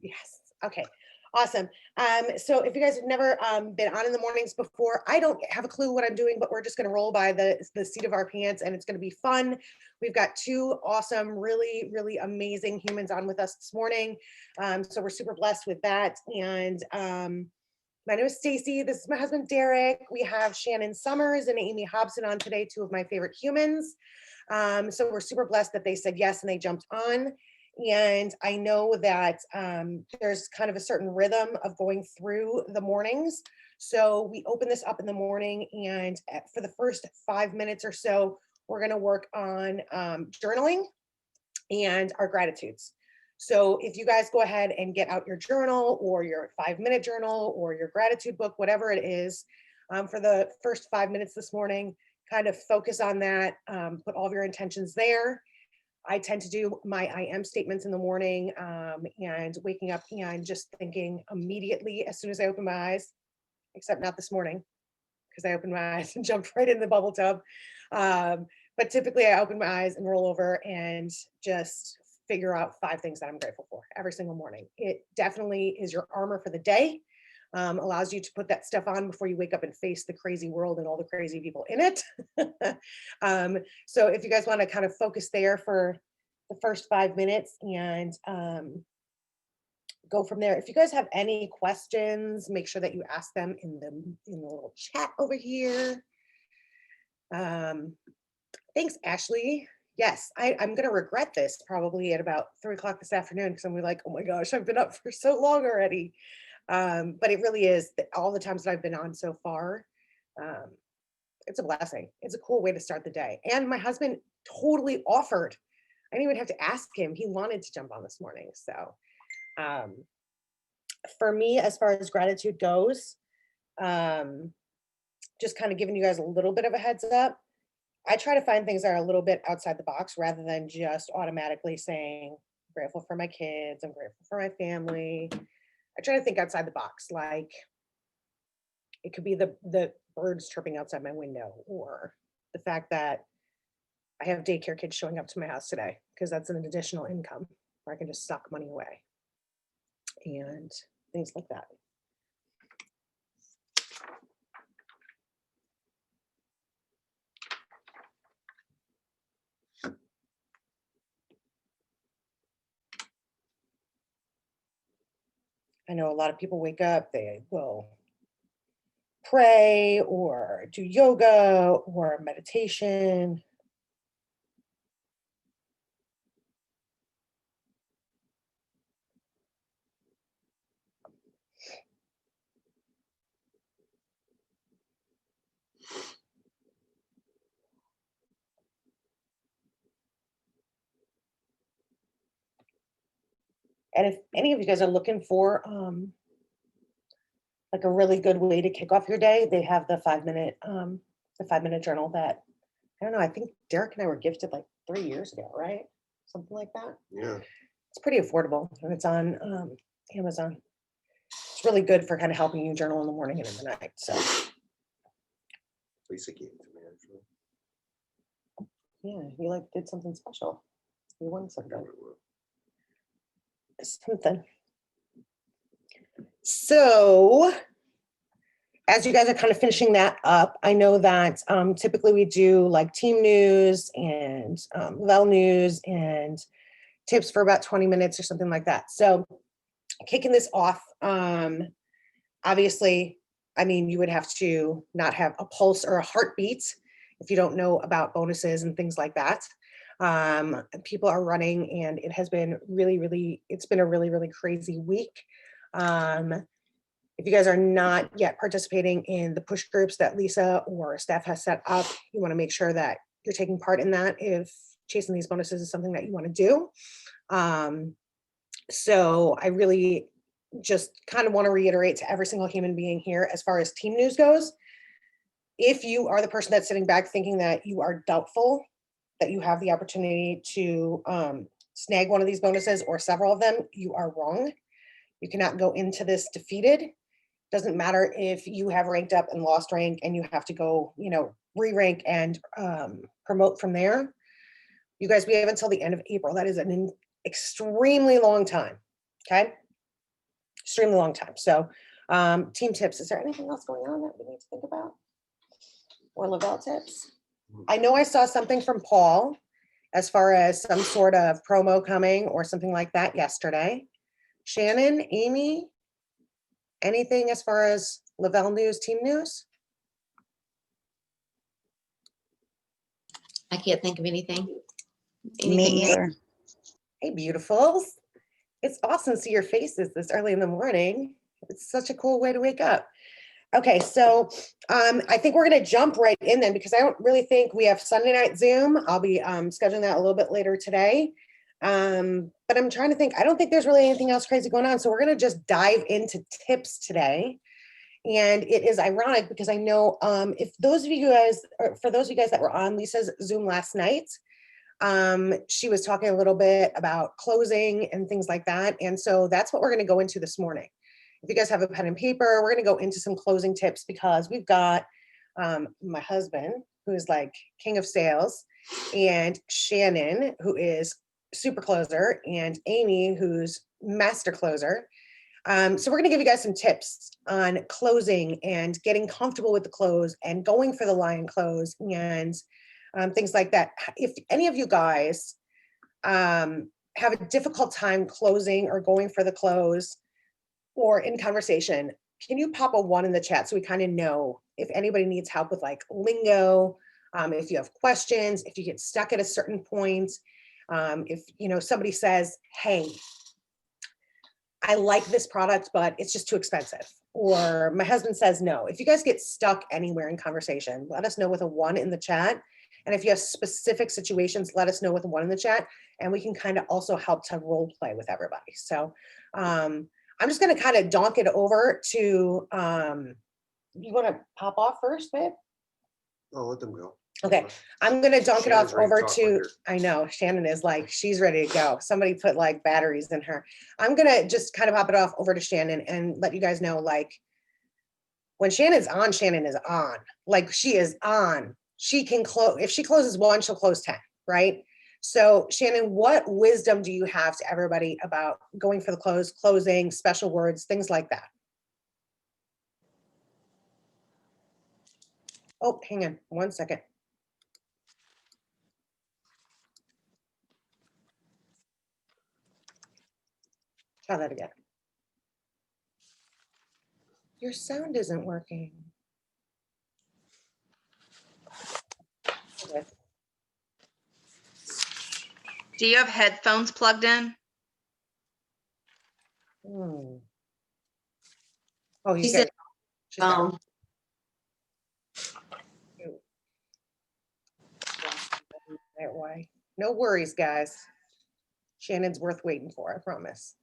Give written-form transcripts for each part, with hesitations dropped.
Yes. Okay. Awesome. So if you guys have never been on in the mornings before, I don't have a clue what I'm doing, but we're just going to roll by the seat of our pants, and it's going to be fun. We've got two awesome, really, really amazing humans on with us this morning. So we're super blessed with that. And my name is Stacey. This is my husband, Derek. We have Shannon Summers and Amy Hobson on today, two of my favorite humans. So we're super blessed that they said yes and they jumped on. And I know that there's kind of a certain rhythm of going through the mornings. So we open this up in the morning, and for the first 5 minutes or so, we're going to work on journaling and our gratitudes. So if you guys go ahead and get out your journal or your 5-minute journal or your gratitude book, whatever it is, for the first 5 minutes this morning, kind of focus on that, put all of your intentions there. I tend to do my I am statements in the morning, and waking up and just thinking immediately as soon as I open my eyes, except not this morning because I opened my eyes and jumped right in the bubble tub. But typically I open my eyes and roll over and just figure out 5 things that I'm grateful for every single morning. It definitely is your armor for the day. Allows you to put that stuff on before you wake up and face the crazy world and all the crazy people in it. So if you guys want to kind of focus there for the first 5 minutes and go from there. If you guys have any questions, make sure that you ask them in the little chat over here. Thanks, Ashley. Yes, I'm going to regret this probably at about 3 o'clock this afternoon because I'm like, oh my gosh, I've been up for so long already. But it really is all the times that I've been on so far. It's a blessing. It's a cool way to start the day. And my husband totally offered. I didn't even have to ask him. He wanted to jump on this morning. So for me, as far as gratitude goes, just kind of giving you guys a little bit of a heads up. I try to find things that are a little bit outside the box rather than just automatically saying, I'm grateful for my kids, I'm grateful for my family. I try to think outside the box, like it could be the birds chirping outside my window, or the fact that I have daycare kids showing up to my house today, because that's an additional income where I can just suck money away and things like that. I know a lot of people wake up, they will pray or do yoga or meditation. And if any of you guys are looking for like a really good way to kick off your day, they have the 5-minute journal that, I don't know, I think Derek and I were gifted like 3 years ago, right? Something like that. Yeah. It's pretty affordable, and it's on Amazon. It's really good for kind of helping you journal in the morning and in the night. So Lisa gave it to me actually. yeah, you like did something special. You won something. Never will. Something. So as you guys are kind of finishing that up, I know that typically we do like team news and Vel news and tips for about 20 minutes or something like that. So kicking this off, obviously, I mean, you would have to not have a pulse or a heartbeat if you don't know about bonuses and things like that. People are running, and it has been it's been a really, really crazy week. If you guys are not yet participating in the push groups that Lisa or staff has set up, you want to make sure that you're taking part in that if chasing these bonuses is something that you want to do. So I really just kind of want to reiterate to every single human being here, as far as team news goes, if you are the person that's sitting back thinking that you are doubtful that you have the opportunity to snag one of these bonuses or several of them, you are wrong. You cannot go into this defeated. Doesn't matter if you have ranked up and lost rank and you have to go, re-rank and promote from there. You guys, we have until the end of April. That is an extremely long time. Okay. extremely long time. So team tips, is there anything else going on that we need to think about? Or Lavelle tips? I know I saw something from Paul as far as some sort of promo coming or something like that yesterday. Shannon, Amy, anything as far as Lavelle news, team news? I can't think of anything. Me either. Hey, beautifuls. It's awesome to see your faces this early in the morning. It's such a cool way to wake up. Okay, so I think we're going to jump right in then, because I don't really think we have Sunday night Zoom. I'll be scheduling that a little bit later today. But I'm trying to think, I don't think there's really anything else crazy going on. So we're going to just dive into tips today. And it is ironic because I know if those of you guys, or for those of you guys that were on Lisa's Zoom last night, she was talking a little bit about closing and things like that. And so that's what we're going to go into this morning. If you guys have a pen and paper, we're going to go into some closing tips, because we've got my husband, who's like king of sales, and Shannon, who is super closer, and Amy, who's master closer. So we're going to give you guys some tips on closing and getting comfortable with the close and going for the lion close and things like that. If any of you guys have a difficult time closing or going for the close or in conversation, can you pop a 1 in the chat so we kind of know if anybody needs help with like lingo, if you have questions, if you get stuck at a certain point, if somebody says, hey, I like this product, but it's just too expensive. Or my husband says no. If you guys get stuck anywhere in conversation, let us know with a 1 in the chat. And if you have specific situations, let us know with a 1 in the chat, and we can kind of also help to role play with everybody. So I'm just going to kind of donk it over to, you want to pop off first, babe? I'll let them go. Okay, I'm going to donk it off Shannon's ready to over talk to, later. I know, Shannon is like, she's ready to go. Somebody put like batteries in her. I'm going to just kind of pop it off over to Shannon and let you guys know, like, when Shannon's on, Shannon is on. Like, she is on. She can close, if she closes 1, she'll close 10, right? So Shannon, what wisdom do you have to everybody about going for the close, closing, special words, things like that? Oh, hang on 1 second. Try that again. Your sound isn't working. Okay. Do you have headphones plugged in? Hmm. Oh, She he's said good. She's got phone. that way. No worries, guys. Shannon's worth waiting for, I promise.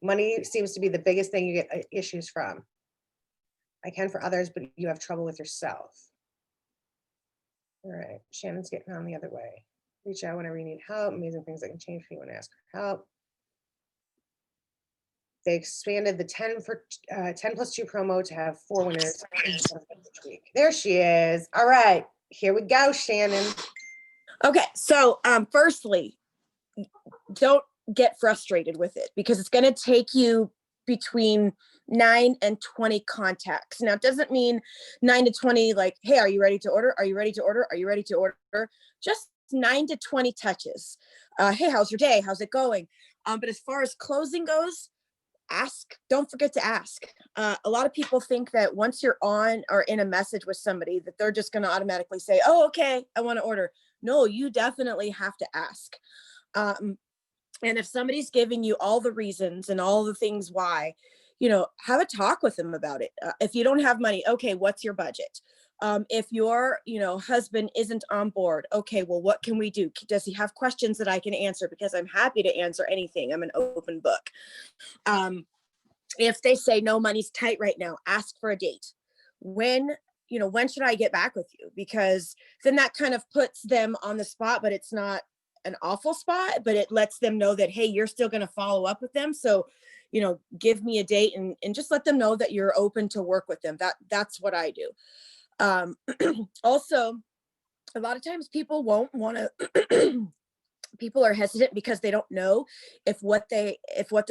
Money seems to be the biggest thing you get issues from. I can for others, but you have trouble with yourself. All right, Shannon's getting on the other way. Reach out whenever you need help. Amazing things that can change for you when ask for help. They expanded the 10 plus 2 promo to have 4 winners each week. There she is. All right, here we go, Shannon. Okay, so firstly, don't get frustrated with it, because it's going to take you between 9 and 20 contacts. Now, it doesn't mean 9 to 20 like, hey, are you ready to order? Are you ready to order? Are you ready to order? Just 9 to 20 touches. Hey, how's your day? How's it going? But as far as closing goes, ask. Don't forget to ask. A lot of people think that once you're on or in a message with somebody that they're just going to automatically say, oh, okay, I want to order. No, you definitely have to ask. And if somebody's giving you all the reasons and all the things why, have a talk with them about it. If you don't have money, okay, what's your budget? If your, husband isn't on board, okay, well, what can we do? Does he have questions that I can answer? Because I'm happy to answer anything. I'm an open book. If they say no, money's tight right now, ask for a date. When should I get back with you? Because then that kind of puts them on the spot, but it's not an awful spot, but it lets them know that, hey, you're still going to follow up with them. So, give me a date and just let them know that you're open to work with them. That's what I do. Also, a lot of times people won't want to people are hesitant because they don't know if what they're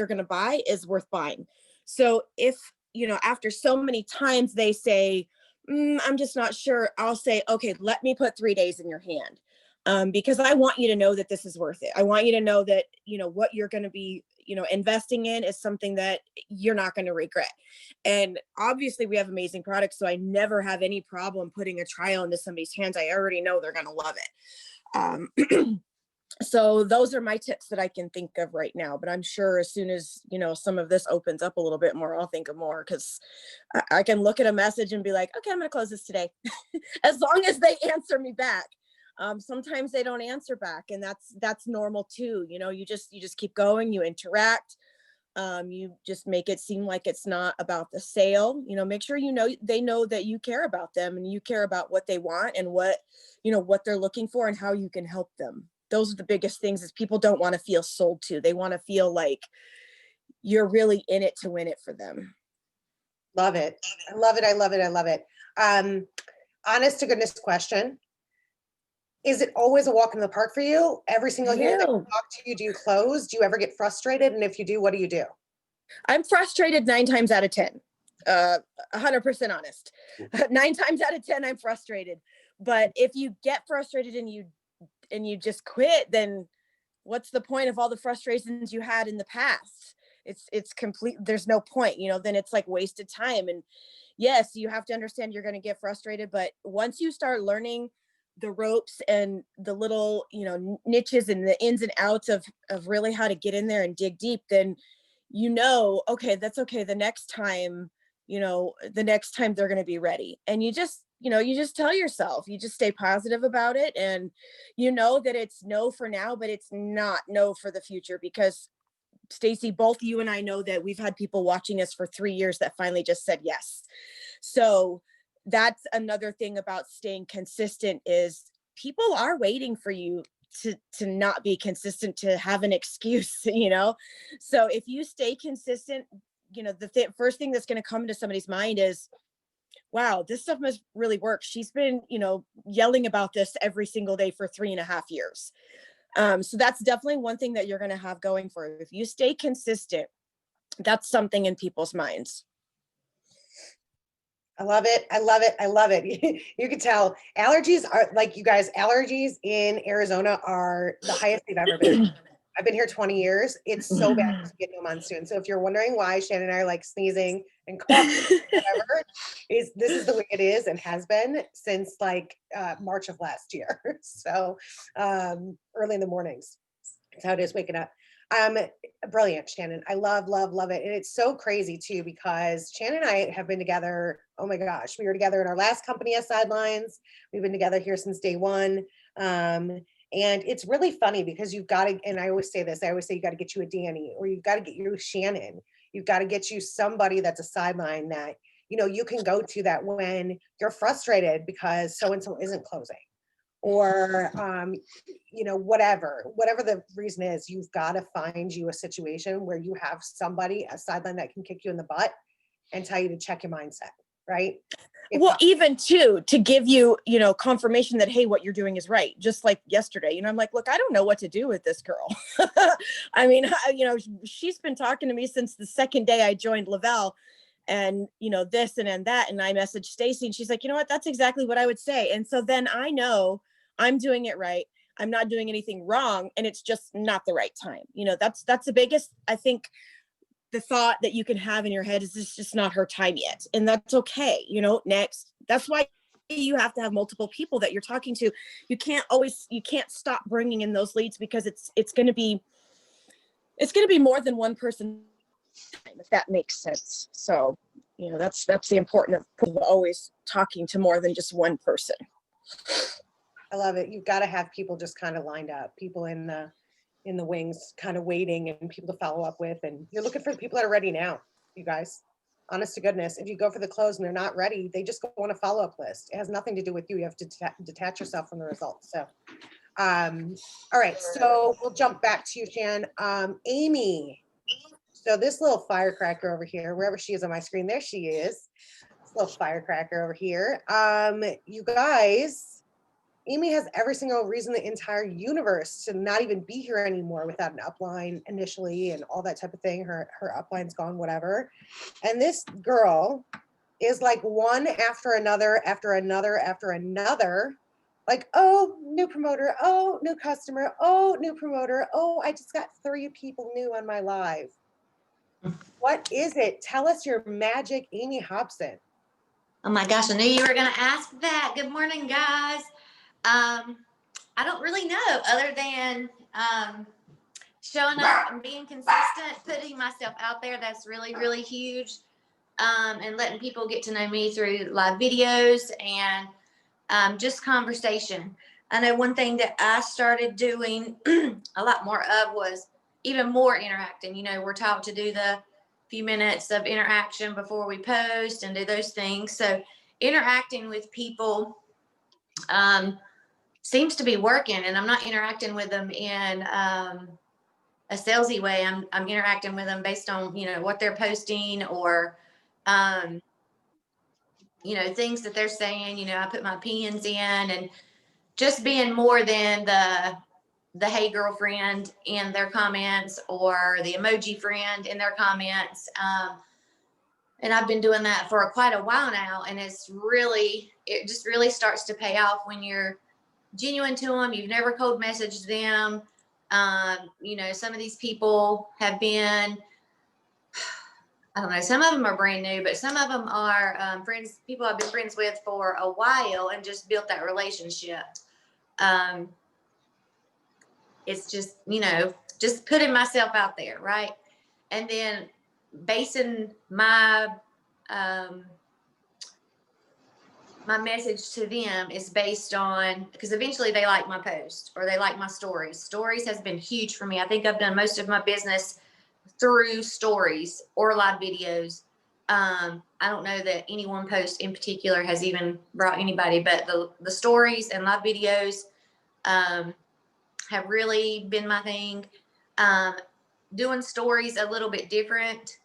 going to buy is worth buying. So if, after so many times they say, I'm just not sure, I'll say, okay, let me put 3 days in your hand. Because I want you to know that this is worth it. I want you to know that, what you're going to be, investing in is something that you're not going to regret. And obviously we have amazing products. So I never have any problem putting a trial into somebody's hands. I already know they're going to love it. So those are my tips that I can think of right now, but I'm sure as soon as, some of this opens up a little bit more, I'll think of more, because I can look at a message and be like, okay, I'm going to close this today. As long as they answer me back. Sometimes they don't answer back, and that's normal too. You just keep going, you interact. You just make it seem like it's not about the sale. Make sure they know that you care about them and you care about what they want and what they're looking for and how you can help them. Those are the biggest things, is people don't want to feel sold to. They want to feel like you're really in it to win it for them. Love it. I love it. I love it. I love it. Honest to goodness question. Is it always a walk in the park for you? Every single year that you talk to you, do you close? Do you ever get frustrated? And if you do, what do you do? I'm frustrated 9 times out of 10. 100% honest. 9 times out of 10, I'm frustrated. But if you get frustrated and you just quit, then what's the point of all the frustrations you had in the past? It's complete. There's no point, then it's like wasted time. And yes, you have to understand you're going to get frustrated, but once you start learning the ropes and the little, niches and the ins and outs of really how to get in there and dig deep, then, okay, that's okay. The next time they're going to be ready. And you just tell yourself, you just stay positive about it. And that it's no for now, but it's not no for the future, because Stacey, both you and I know that we've had people watching us for 3 years that finally just said yes. So that's another thing about staying consistent, is people are waiting for you to not be consistent, to have an excuse, So if you stay consistent, the first thing that's going to come to somebody's mind is, wow, this stuff must really work. She's been, yelling about this every single day for 3.5 years. So that's definitely one thing that you're going to have going for it. If you stay consistent, that's something in people's minds. I love it. I love it. I love it. You can tell allergies are, like, you guys, allergies in Arizona are the highest they've ever been. I've been here 20 years. It's so bad to get no monsoon. So if you're wondering why Shannon and I are like sneezing and coughing, whatever, this is the way it is and has been since like March of last year. So early in the mornings. That's how it is waking up. Brilliant, Shannon. I love, love, love it. And it's so crazy too, because Shannon and I have been together. Oh my gosh, we were together in our last company as Sidelines. We've been together here since day one. And it's really funny because you've got to, and I always say this, you got to get you a Danny, or you've got to get you a Shannon. You've got to get you somebody that's a sideline that, you can go to, that when you're frustrated because so-and-so isn't closing, or, whatever the reason is, you've got to find you a situation where you have somebody, a sideline, that can kick you in the butt and tell you to check your mindset, right? Even to give you, confirmation that, hey, what you're doing is right. Just like yesterday, I'm like, look, I don't know what to do with this girl. I mean, she's been talking to me since the second day I joined Lavelle, and, this and that. And I messaged Stacey and she's like, you know what, that's exactly what I would say. And so then I know I'm doing it right. I'm not doing anything wrong. And it's just not the right time. That's the biggest, I think, the thought that you can have in your head is, this just not her time yet. And that's okay. Next, that's why you have to have multiple people that you're talking to. You can't stop bringing in those leads, because it's going to be more than one person, if that makes sense. So, that's the importance of always talking to more than just one person. I love it. You've got to have people just kind of lined up, people in the wings kind of waiting, and people to follow up with. And you're looking for the people that are ready now, you guys. Honest to goodness, if you go for the close and they're not ready, they just go on a follow-up list. It has nothing to do with you. You have to detach yourself from the results. So, all right. So we'll jump back to you, Shan. Amy. So this little firecracker over here, wherever she is on my screen, there she is. This little firecracker over here. You guys, Amy has every single reason in the entire universe to not even be here anymore without an upline initially and all that type of thing. Her upline's gone, whatever. And this girl is like one after another, after another, after another. Like, oh, new promoter. Oh, new customer. Oh, new promoter. Oh, I just got 3 people new on my live. What is it? Tell us your magic, Amy Hobson. Oh my gosh, I knew you were going to ask that. Good morning, guys. I don't really know other than showing up and being consistent, putting myself out there. That's really, really huge. And letting people get to know me through live videos and just conversation. I know one thing that I started doing a lot more of was even more interacting. You know, we're taught to do the few minutes of interaction before we post and do those things. So interacting with people seems to be working, and I'm not interacting with them in a salesy way. I'm interacting with them based on, you know, what they're posting or, you know, things that they're saying. You know, I put my opinions in and just being more than the hey girlfriend in their comments or the emoji friend in their comments. And I've been doing that for quite a while now, and it just really starts to pay off when you're genuine to them. You've never cold messaged them. You know, some of these people have been, I don't know, some of them are brand new, but some of them are friends, people I've been friends with for a while and just built that relationship. It's just, you know, just putting myself out there, right? And then basing my my message to them is based on, because eventually they like my post or they like my stories. Stories has been huge for me. I think I've done most of my business through stories or live videos. I don't know that any one post in particular has even brought anybody, but the stories and live videos have really been my thing. Doing stories a little bit different.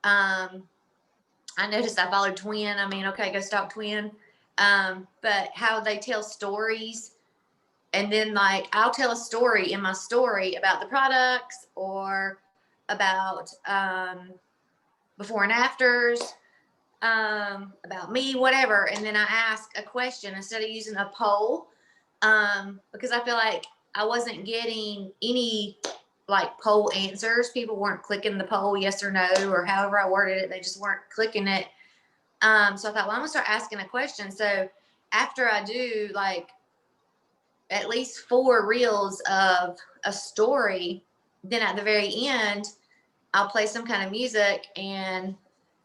I noticed I followed Twin. I mean, okay, go stalk Twin. But how they tell stories, and then like I'll tell a story in my story about the products or about before and afters, about me, whatever. And then I ask a question instead of using a poll, because I feel like I wasn't getting any like poll answers. People weren't clicking the poll yes or no, or however I worded it, they just weren't clicking it. So I thought, well, I'm gonna start asking a question. So after I do like at least 4 reels of a story, then at the very end, I'll play some kind of music and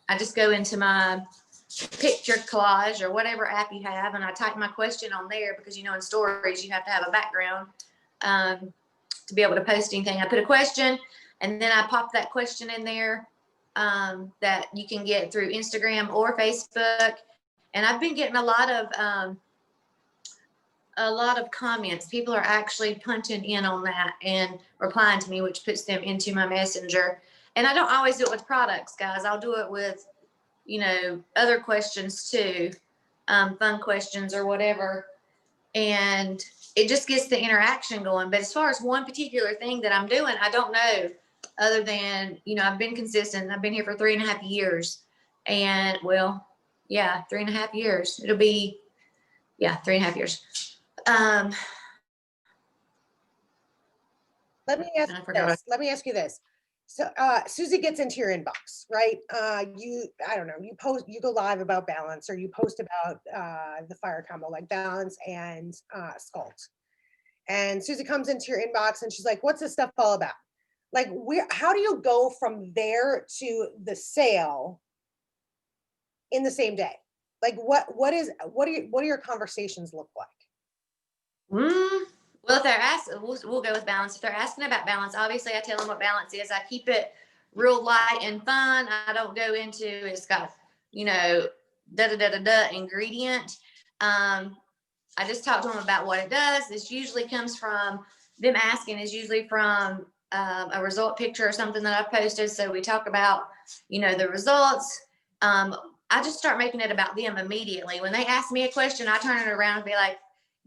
I just go into my picture collage or whatever app you have, and I type my question on there, because, you know, in stories, you have to have a background to be able to post anything. I put a question and then I pop that question in there that you can get through Instagram or Facebook. And I've been getting a lot of comments. People are actually punching in on that and replying to me, which puts them into my messenger. And I don't always do it with products, guys. I'll do it with, you know, other questions too, fun questions or whatever. And it just gets the interaction going. But as far as one particular thing that I'm doing, I don't know, other than, you know, I've been consistent. I've been here for 3.5 years. And well, yeah, 3.5 years. It'll be, yeah, 3.5 years. Let me ask you this. Let me ask you this. So Susie gets into your inbox, right? I don't know, you go live about balance, or you post about the fire combo, like balance and sculpt. And Susie comes into your inbox and she's like, what's this stuff all about? Like, how do you go from there to the sale in the same day? Like, what do your conversations look like? Well, if they're asking, we'll go with balance. If they're asking about balance, obviously I tell them what balance is. I keep it real light and fun. I don't go into it's got, you know, ingredient. I just talk to them about what it does. This usually comes from them asking, is usually from a result picture or something that I've posted. So we talk about, you know, the results. I just start making it about them immediately. When they ask me a question, I turn it around and be like,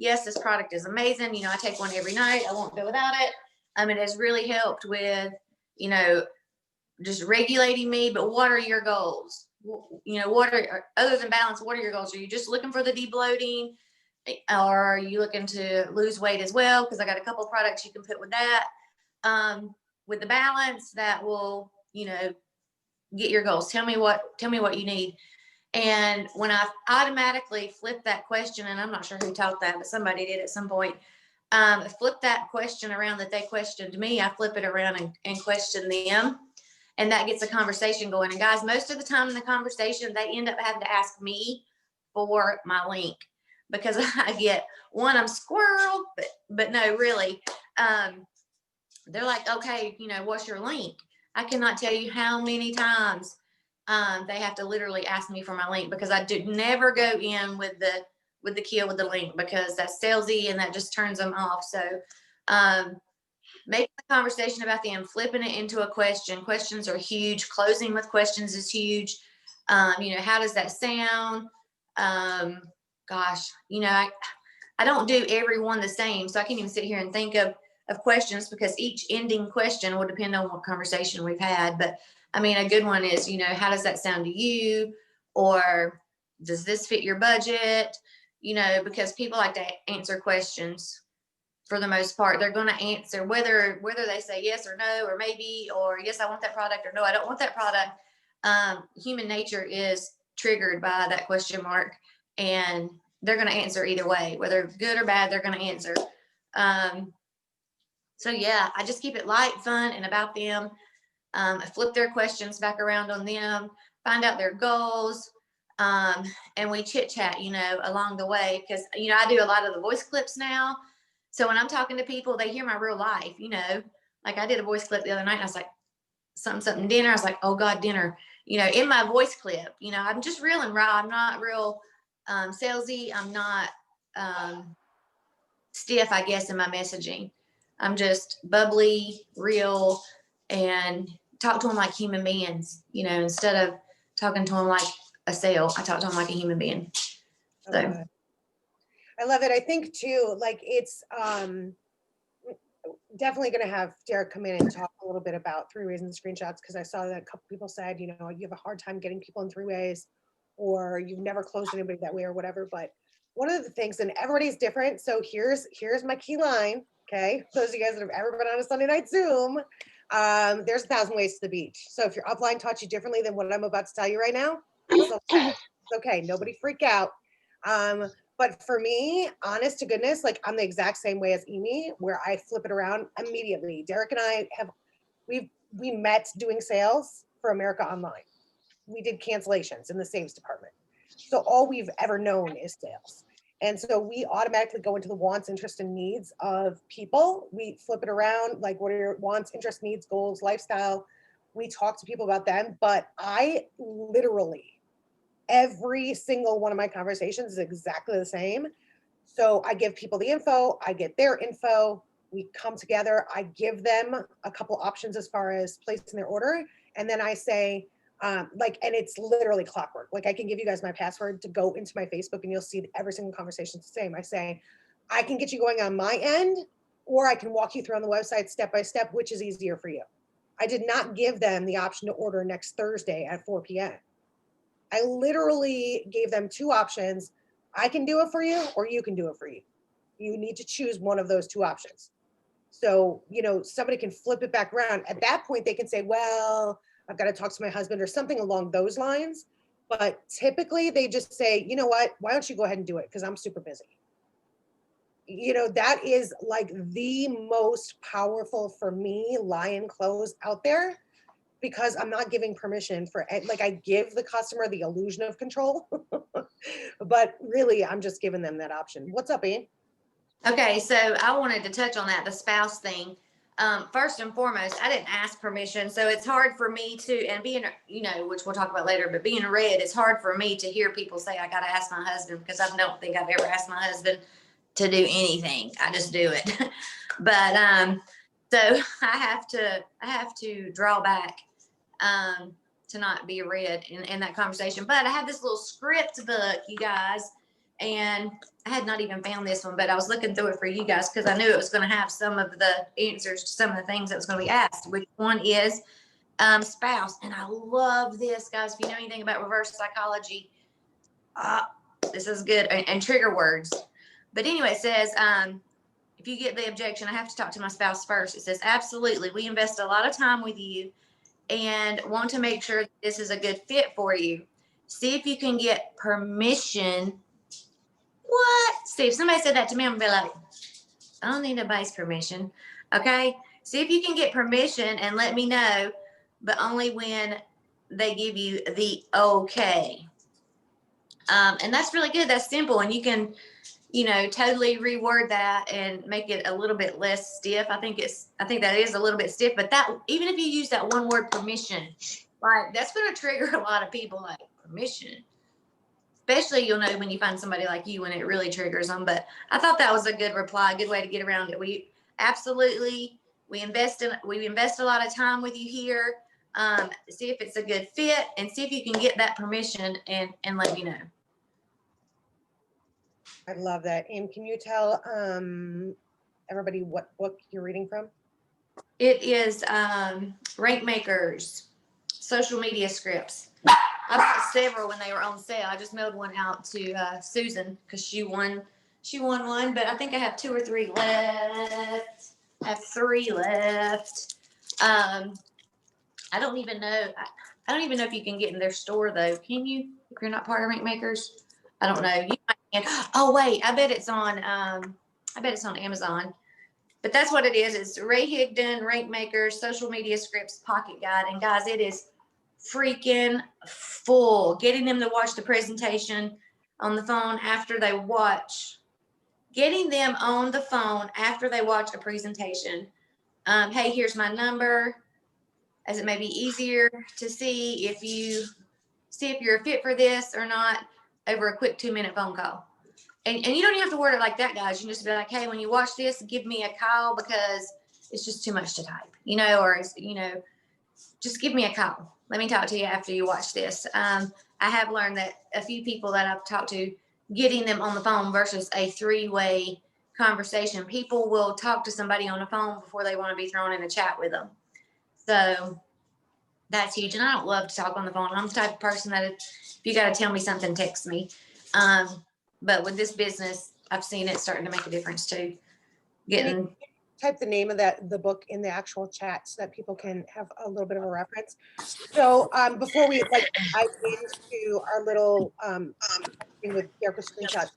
yes, this product is amazing. You know, I take one every night. I won't go without it. It has really helped with, you know, just regulating me. But what are your goals? You know, other than balance, what are your goals? Are you just looking for the debloating, or are you looking to lose weight as well? Because I got a couple of products you can put with that. With the balance that will, you know, get your goals. Tell me what you need. And when I automatically flip that question, and I'm not sure who taught that, but somebody did at some point, flip that question around that they questioned me, I flip it around and question them. And that gets a conversation going. And guys, most of the time in the conversation, they end up having to ask me for my link, because I get one, I'm squirreled, but no, really. They're like, okay, you know, what's your link? I cannot tell you how many times they have to literally ask me for my link, because I do never go in with the kill with the link, because that's salesy and that just turns them off. So making the conversation about them, flipping it into a question. Questions are huge. Closing with questions is huge. You know, how does that sound? Gosh, you know, I don't do every one the same, so I can't even sit here and think of questions, because each ending question will depend on what conversation we've had. But I mean, a good one is, you know, how does that sound to you? Or does this fit your budget? You know, because people like to answer questions for the most part. They're going to answer whether they say yes or no, or maybe, or yes, I want that product, or no, I don't want that product. Human nature is triggered by that question mark, and they're going to answer either way, whether good or bad, they're going to answer. So yeah, I just keep it light, fun, and about them. I flip their questions back around on them, find out their goals, and we chit chat, you know, along the way. Because, you know, I do a lot of the voice clips now. So when I'm talking to people, they hear my real life, you know. Like I did a voice clip the other night, and I was like, something dinner. I was like, oh God, dinner. You know, in my voice clip, you know, I'm just real and raw. I'm not real salesy. I'm not stiff, I guess, in my messaging. I'm just bubbly, real, and talk to them like human beings, you know, instead of talking to them like a sale. I talk to them like a human being. So I love it. I think too, like it's definitely going to have Derek come in and talk a little bit about three-ways and screenshots, because I saw that a couple people said, you know, you have a hard time getting people in three-ways, or you've never closed anybody that way or whatever. But one of the things, and everybody's different. So here's my key line. Okay. Those of you guys that have ever been on a Sunday night Zoom, there's 1,000 ways to the beach. So if your upline taught you differently than what I'm about to tell you right now, it's okay. It's okay. Nobody freak out. But for me, honest to goodness, like I'm the exact same way as Amy, where I flip it around immediately. Derek and I we met doing sales for America Online. We did cancellations in the saves department. So all we've ever known is sales. And so we automatically go into the wants, interests, and needs of people. We flip it around, like what are your wants, interests, needs, goals, lifestyle. We talk to people about them, but I literally, every single one of my conversations is exactly the same. So I give people the info, I get their info, we come together, I give them a couple options as far as placing their order. And then I say, and it's literally clockwork. Like I can give you guys my password to go into my Facebook, and you'll see that every single conversation is the same. I say, I can get you going on my end, or I can walk you through on the website step by step, which is easier for you. I did not give them the option to order next Thursday at 4 p.m. I literally gave them two options. I can do it for you, or you can do it for you. You need to choose one of those two options. So, you know, somebody can flip it back around. At that point, they can say, well, I've got to talk to my husband or something along those lines. But typically they just say, you know what, why don't you go ahead and do it? Because I'm super busy. You know, that is like the most powerful for me lion close out there, because I'm not giving permission for, like I give the customer the illusion of control, but really I'm just giving them that option. What's up, Ian? okay, so I wanted to touch on that, the spouse thing. First and foremost, I didn't ask permission, so it's hard for me to, and being, you know, which we'll talk about later, but being red, it's hard for me to hear people say I got to ask my husband, because I don't think I've ever asked my husband to do anything. I just do it. But so I have to draw back to not be red in that conversation. But I have this little script book, you guys, And I had not even found this one, but I was looking through it for you guys because I knew it was going to have some of the answers to some of the things that was going to be asked. Which one is spouse? And I love this, guys. If you know anything about reverse psychology, this is good. And trigger words. But anyway, it says, if you get the objection, I have to talk to my spouse first. It says, absolutely. We invest a lot of time with you and want to make sure this is a good fit for you. See if you can get permission. What? See, if somebody said that to me, I'm gonna be like, I don't need anybody's permission. Okay. See if you can get permission and let me know, but only when they give you the okay. And that's really good. That's simple. And you can, totally reword that and make it a little bit less stiff. I think that is a little bit stiff, but that, even if you use that one word permission, like that's going to trigger a lot of people, like permission. Especially you'll know when you find somebody like you when it really triggers them. But I thought that was a good reply, a good way to get around it. We invest a lot of time with you here. See if it's a good fit and see if you can get that permission and let me know. I love that. And can you tell everybody what book you're reading from? It is Rank Makers, social media scripts. I bought several when they were on sale. I just mailed one out to Susan because she won one, but I think I have 2 or 3 left. I have 3 left. I don't even know. I don't even know if you can get in their store though. Can you? If you're not part of Rank Makers, I don't know. You might can. Oh wait, I bet it's on Amazon. But that's what it is. It's Ray Higdon, Rank Makers, Social Media Scripts Pocket Guide. And guys, it is freaking full. Getting them to watch the presentation on the phone after they watch. Getting them on the phone after they watch a presentation. Hey, here's my number. As it may be easier to see if you're a fit for this or not over a quick 2-minute phone call. And you don't even have to word it like that, guys. You can just be like, hey, when you watch this, give me a call because it's just too much to type, or just give me a call. Let me talk to you after you watch this. I have learned that a few people that I've talked to, getting them on the phone versus a 3-way conversation, people will talk to somebody on the phone before they want to be thrown in a chat with them. So that's huge. And I don't love to talk on the phone. I'm the type of person that if you got to tell me something, text me. But with this business, I've seen it starting to make a difference too. Type the name of the book in the actual chat so that people can have a little bit of a reference. So before we dive into our little thing with Jericho screenshots,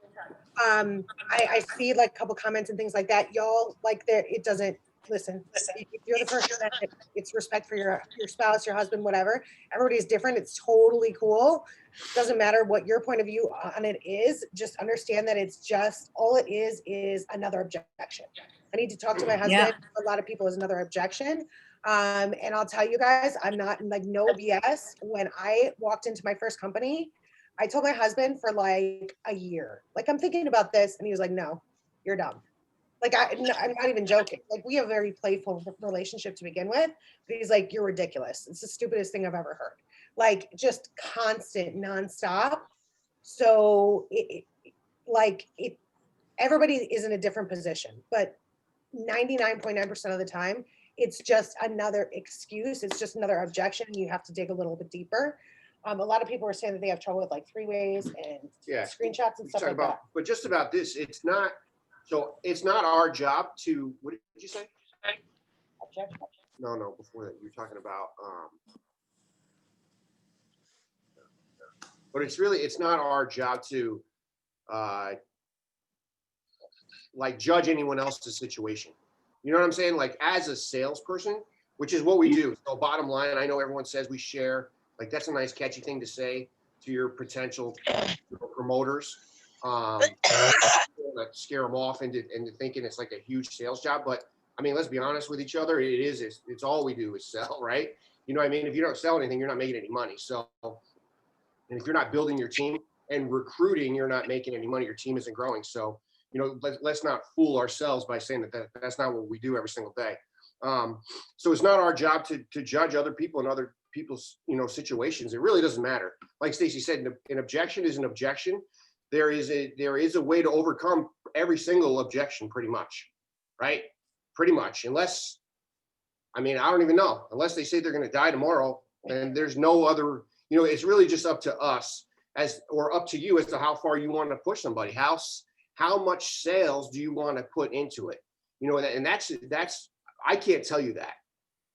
I see a couple comments and things like that. Y'all it doesn't listen. If you're the person that it's respect for your spouse, your husband, whatever. Everybody's different. It's totally cool. Doesn't matter what your point of view on it is. Just understand that it's just all it is another objection. I need to talk to my husband. Yeah. A lot of people is another objection. And I'll tell you guys, I'm not no BS. When I walked into my first company, I told my husband for a year, I'm thinking about this. And he was like, no, you're dumb. I'm not even joking. We have a very playful relationship to begin with, but he's like, you're ridiculous. It's the stupidest thing I've ever heard. Just constant, nonstop. So everybody is in a different position, but 99.9% of the time, it's just another excuse. It's just another objection. And you have to dig a little bit deeper. A lot of people are saying that they have trouble with 3-ways and screenshots and stuff like that. But just about this, it's not our job to, what did you say? Objection. No, before that, you're talking about, but it's not our job to, judge anyone else's situation. You know what I'm saying? As a salesperson, which is what we do. So bottom line, I know everyone says we share, that's a nice catchy thing to say to your potential promoters. Scare them off into thinking it's a huge sales job. But I mean, let's be honest with each other. It's all we do is sell, right? You know what I mean? If you don't sell anything, you're not making any money. So, and if you're not building your team and recruiting, you're not making any money. Your team isn't growing. So, let's not fool ourselves by saying that's not what we do every single day. So it's not our job to judge other people and other people's, situations. It really doesn't matter. Like Stacey said, an objection is an objection. there is a way to overcome every single objection pretty much, right? Pretty much, unless, I mean, I don't even know, unless they say they're going to die tomorrow, then there's no other, you know, it's really just up to us or up to you as to how far you want to push somebody. How much sales do you want to put into it? You know, and that's, I can't tell you that,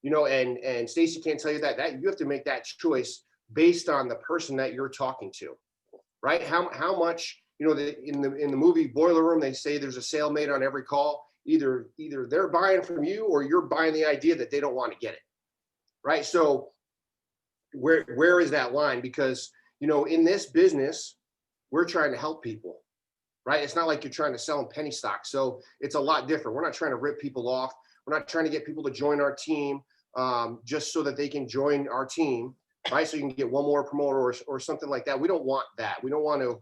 you know, and Stacee can't tell you that you have to make that choice based on the person that you're talking to, right? How much, you know, in the movie Boiler Room, they say there's a sale made on every call. Either they're buying from you or you're buying the idea that they don't want to get it, right? So where is that line? Because, you know, in this business, we're trying to help people, right? It's not like you're trying to sell them penny stocks. So it's a lot different. We're not trying to rip people off. We're not trying to get people to join our team just so that they can join our team, right? So you can get one more promoter or something like that. We don't want that. We don't want to,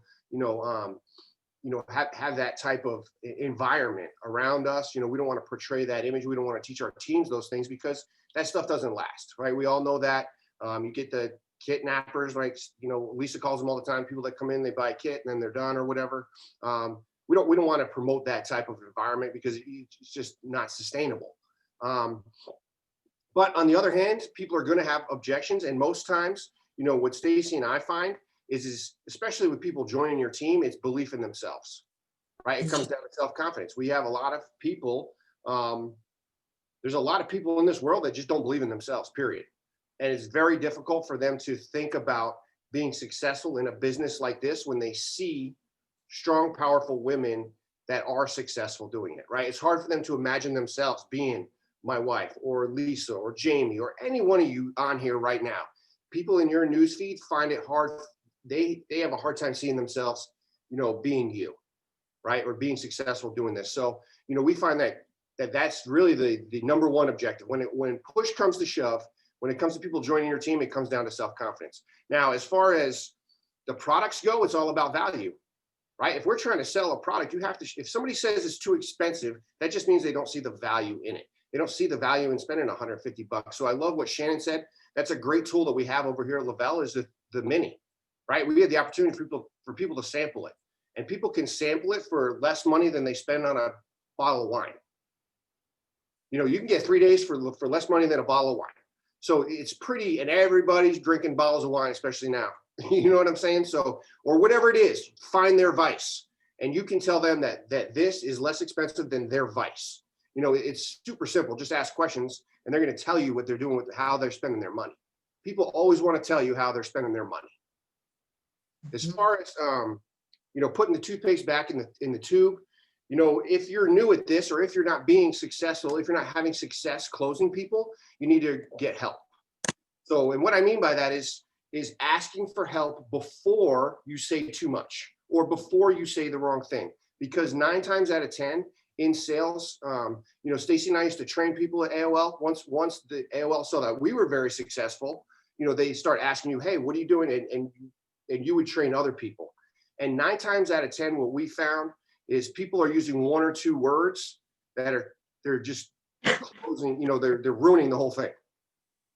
have that type of environment around us. You know, we don't want to portray that image. We don't want to teach our teams those things because that stuff doesn't last, right? We all know that. You get the kidnappers, right? You know, Lisa calls them all the time. People that come in, they buy a kit and then they're done or whatever. We don't want to promote that type of environment because it's just not sustainable. But on the other hand, people are going to have objections, and most times, you know, what Stacee and I find is especially with people joining your team, it's belief in themselves, right? It comes down to self-confidence. We have a lot of people. There's a lot of people in this world that just don't believe in themselves, period. And it's very difficult for them to think about being successful in a business like this when they see strong, powerful women that are successful doing it, right? It's hard for them to imagine themselves being my wife or Lisa or Jamie or any one of you on here right now. People in your newsfeed find it hard. They have a hard time seeing themselves, you know, being you, right? Or being successful doing this. So, you know, we find that's really the number one objective. When push comes to shove, when it comes to people joining your team, it comes down to self-confidence. Now, as far as the products go, it's all about value, right? If we're trying to sell a product, you have to, if somebody says it's too expensive, that just means they don't see the value in it. They don't see the value in spending $150. So I love what Shannon said. That's a great tool that we have over here at Lavelle is the mini, right? We had the opportunity for people to sample it, and people can sample it for less money than they spend on a bottle of wine. You know, you can get 3 days for less money than a bottle of wine. So it's pretty, and everybody's drinking bottles of wine, especially now. You know what I'm saying? So, or whatever it is, find their vice. And you can tell them that this is less expensive than their vice. You know, it's super simple. Just ask questions and they're going to tell you what they're doing with how they're spending their money. People always want to tell you how they're spending their money. As far as, you know, putting the toothpaste back in the tube, you know, if you're new at this, or if you're not being successful, if you're not having success closing people, you need to get help. So, and what I mean by that is asking for help before you say too much or before you say the wrong thing. Because 9 times out of 10 in sales, you know, Stacee and I used to train people at AOL. Once the AOL saw that we were very successful, you know, they start asking you, hey, what are you doing? And you would train other people. And 9 times out of 10, what we found is people are using 1 or 2 words they're just closing, you know, they're ruining the whole thing.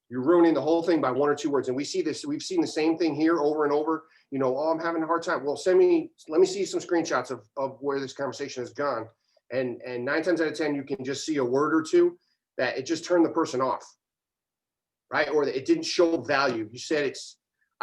You're ruining the whole thing by 1 or 2 words. And we see this, we've seen the same thing here over and over. You know, oh, I'm having a hard time. Well, let me see some screenshots of where this conversation has gone. And 9 times out of 10, you can just see a word or two that it just turned the person off, right? Or it didn't show value. You said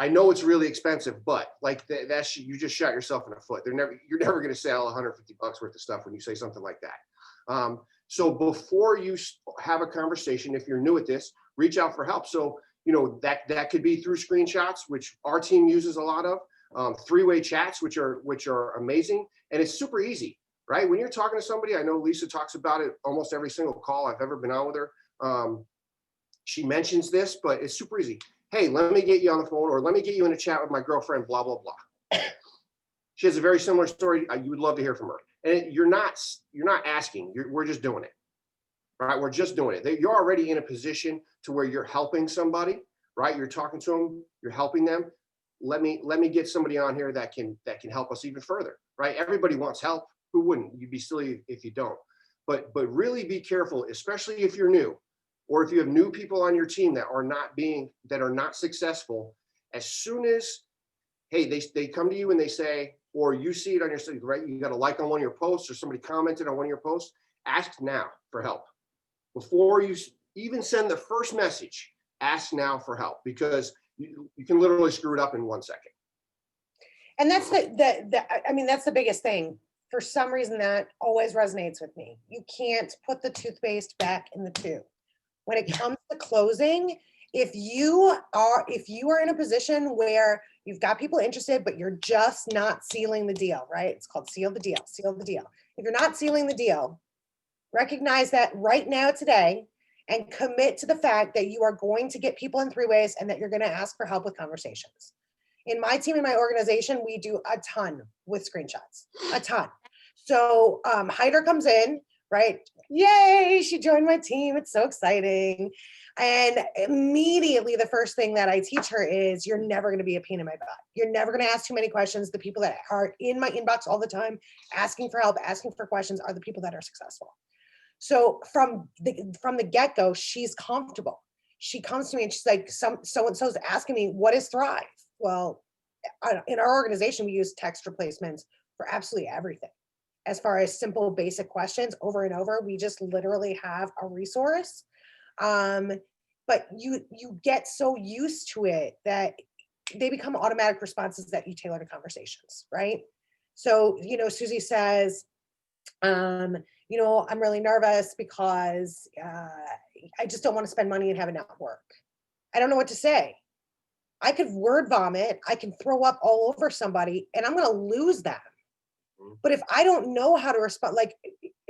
I know it's really expensive, but like that's, you just shot yourself in the foot. You're never going to sell $150 worth of stuff when you say something like that. So before you have a conversation, if you're new at this, reach out for help. So, you know, that could be through screenshots, which our team uses a lot of, 3-way chats, which are amazing. And it's super easy, right? When you're talking to somebody, I know Lisa talks about it almost every single call I've ever been on with her. She mentions this, but it's super easy. Hey, let me get you on the phone, or let me get you in a chat with my girlfriend, blah, blah, blah. She has a very similar story. You would love to hear from her. And you're not asking, we're just doing it, right? We're just doing it. You're already in a position to where you're helping somebody, right? You're talking to them, you're helping them. Let me get somebody on here that can help us even further, right? Everybody wants help. Who wouldn't? You'd be silly if you don't. But really be careful, especially if you're new, or if you have new people on your team that are not successful. As soon as, hey, they come to you and they say, or you see it on your site, right? You got a like on one of your posts or somebody commented on one of your posts, ask now for help. Before you even send the first message, ask now for help, because you can literally screw it up in 1 second. And that's I mean, that's the biggest thing. For some reason, that always resonates with me. You can't put the toothpaste back in the tube. When it comes to closing, if you are in a position where you've got people interested, but you're just not sealing the deal, right? It's called seal the deal, seal the deal. If you're not sealing the deal, recognize that right now, today, and commit to the fact that you are going to get people in 3 ways and that you're going to ask for help with conversations. In my team, in my organization, we do a ton with screenshots, a ton. So Hyder comes in, right? Yay, she joined my team. It's so exciting. And immediately the first thing that I teach her is you're never going to be a pain in my butt. You're never going to ask too many questions. The people that are in my inbox all the time, asking for help, asking for questions, are the people that are successful. So from the get-go, she's comfortable. She comes to me and she's like, so-and-so's asking me, what is Thrive? Well, in our organization, we use text replacements for absolutely everything. As far as simple, basic questions over and over, we just literally have a resource. But you get so used to it that they become automatic responses that you tailor to conversations, right? So, Susie says, I'm really nervous because I just don't want to spend money and have it not work. I don't know what to say. I could word vomit. I can throw up all over somebody and I'm going to lose them. But if I don't know how to respond, like